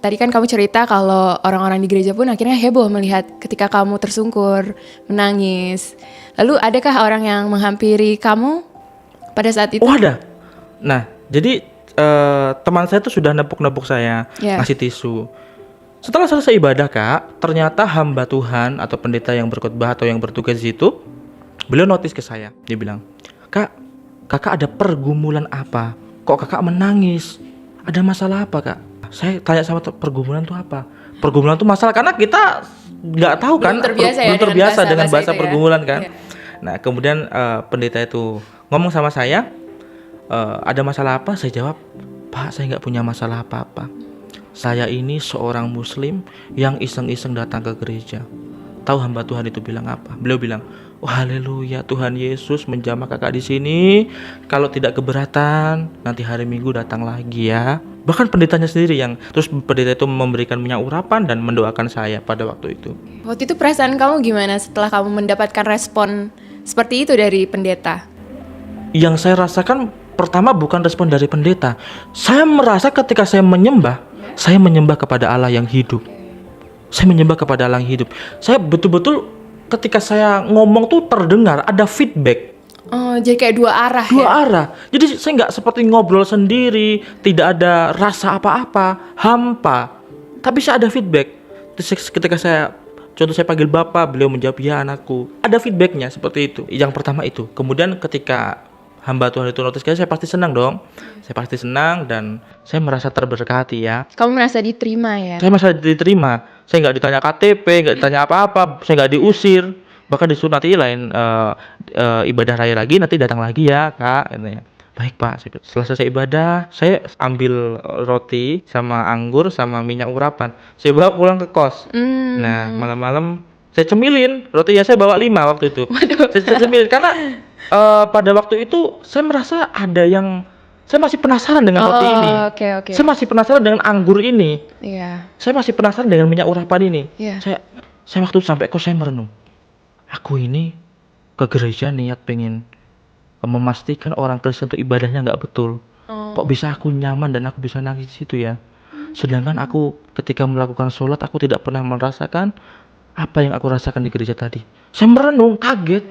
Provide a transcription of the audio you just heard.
Tadi kan kamu cerita kalau orang-orang di gereja pun akhirnya heboh melihat ketika kamu tersungkur, menangis. Lalu adakah orang yang menghampiri kamu pada saat itu? Oh ada. Nah, jadi teman saya tuh sudah nepuk-nepuk saya, Ya. ngasih tisu. Setelah selesai ibadah Kak, ternyata hamba Tuhan atau pendeta yang berkhotbah atau yang bertugas di situ, beliau notice ke saya. Dia bilang, kakak ada pergumulan apa? Kok kakak menangis? Ada masalah apa Kak? Saya tanya sama pergumulan tuh apa? Pergumulan tuh masalah, karena kita nggak tahu kan, belum terbiasa dengan bahasa pergumulan kan. Iya. Nah kemudian pendeta itu ngomong sama saya, ada masalah apa? Saya jawab, Pak, saya nggak punya masalah apa-apa. Saya ini seorang muslim yang iseng-iseng datang ke gereja. Tahu hamba Tuhan itu bilang apa? Beliau bilang, oh haleluya, Tuhan Yesus menjamah kakak di sini. Kalau tidak keberatan, nanti hari Minggu datang lagi ya. Bahkan pendetanya sendiri yang, terus pendeta itu memberikan minyak urapan dan mendoakan saya pada waktu itu. Waktu itu perasaan kamu gimana setelah kamu mendapatkan respon seperti itu dari pendeta? Yang saya rasakan pertama bukan respon dari pendeta. Saya merasa ketika saya menyembah kepada Allah yang hidup. Saya menyembah kepada Allah yang hidup. Saya betul-betul ketika saya ngomong tuh terdengar, ada feedback. Oh, jadi kayak dua arah Dua ya? arah. Jadi saya nggak seperti ngobrol sendiri, tidak ada rasa apa-apa, hampa. Tapi saya ada feedback. Terus ketika saya, contoh saya panggil Bapak, beliau menjawab, ya anakku. Ada feedbacknya seperti itu. Yang pertama itu. Kemudian ketika hamba Tuhan itu notice saya pasti senang dong. Saya pasti senang dan saya merasa terberkati ya. Kamu merasa diterima ya? Saya merasa diterima. Saya nggak ditanya KTP, nggak ditanya apa-apa. Saya nggak diusir. Bahkan disuruh nanti lain ibadah raya lagi, nanti datang lagi ya Kak. Katanya. Baik Pak. Setelah selesai ibadah, saya ambil roti sama anggur sama minyak urapan. Saya bawa pulang ke kos. Nah malam-malam saya cemilin. Rotinya saya bawa 5 waktu itu. Saya cemilin karena pada waktu itu saya merasa ada yang, saya masih penasaran dengan roti ini. Oke. Saya masih penasaran dengan anggur ini. Iya. Saya masih penasaran dengan minyak urapan ini. Iya. Saya waktu sampai kos saya merenung. Aku ini ke gereja niat pengen memastikan orang Kristen itu ibadahnya nggak betul. Kok bisa aku nyaman dan aku bisa nangis di situ ya? Sedangkan aku ketika melakukan sholat aku tidak pernah merasakan apa yang aku rasakan di gereja tadi. Saya merenung, kaget.